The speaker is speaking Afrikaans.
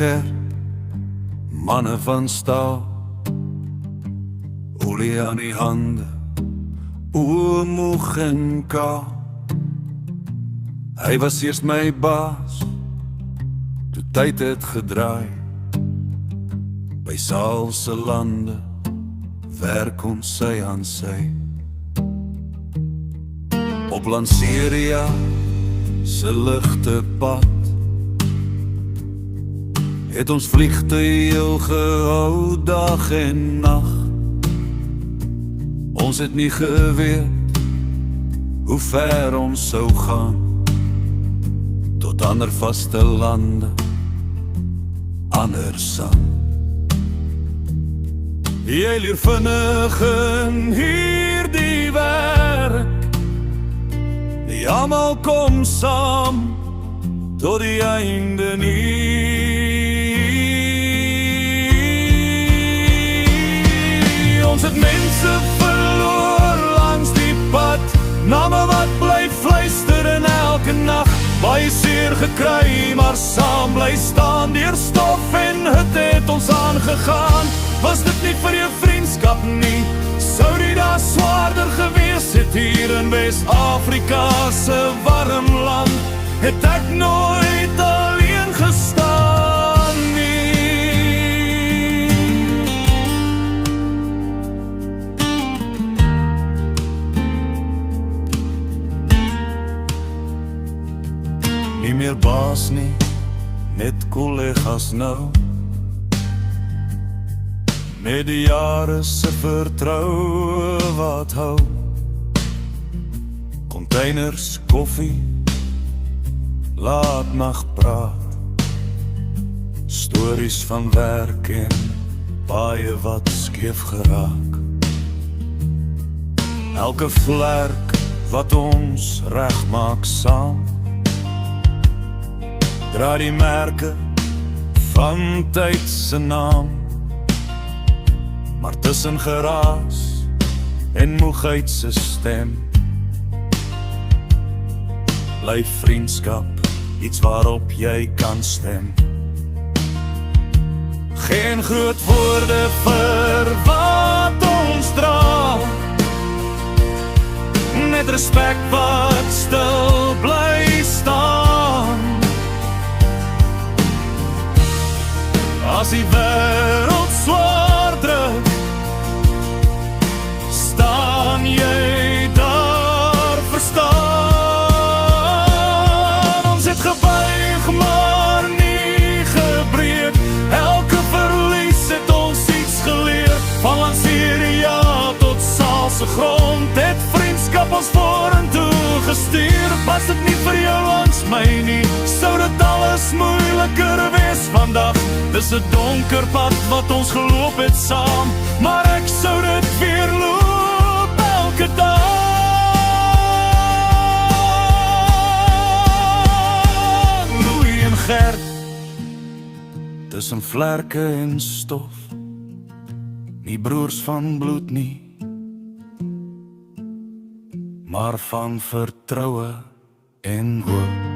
Ger, manne van staal, olie aan die hande, oë moeg en kaal. Hy was eers my baas, toe tyd het gedraai. By Saal se lande werk ons sy aan sy. Op Lanseria se ligte pad het ons vliegtuig gehou dag en nag. Ons het nie geweet hoe ver ons sou gaan, tot ander vaste lande, ander sand. Jy leer vinnig in hierdie werk, die almal kom saam tot die einde nie. Ons het mense verloor langs die pad, name wat bly fluister in elke nacht. Baie seer gekry, maar saam bly staan. Deur stof en hitte het ons aangegaan. Was dit nie vir jou vriendskap nie, sou die dae swaarder gewees het. Hier in West-Afrika se warm land het ek nooit alleen gestaan nie. Nie meer baas nie, net kollegas nou. Met die jare se vertroue wat hou. Containers, koffie, laat nag praat. Stories van werk en baie wat skeef geraak. Elke vlerk wat ons reg maak saam, dra die merke van tyd se naam. Maar tussen geraas en moegheid se stem, bly vriendskap iets waarop jy kan stem. Geen groot woorde vir wat ons dra, net respek wat stil bly staan. As die wêreld swaar druk, staan jy daar verstaan. Ons het gebuig maar nie gebreek, elke verlies het ons iets geleer. Van Lanseria tot Saal se grond het vriendskap ons vorentoe gestuur. Was dit nie vir jou langs my nie, sou dit alles moeiliker wees vandag. Dis 'n donker pad wat ons geloop het saam, maar ek sou dit weer loop elke dag. Louis en Gert, tussen vlerke en stof, nie broers van bloed nie, maar van vertroue en hoop.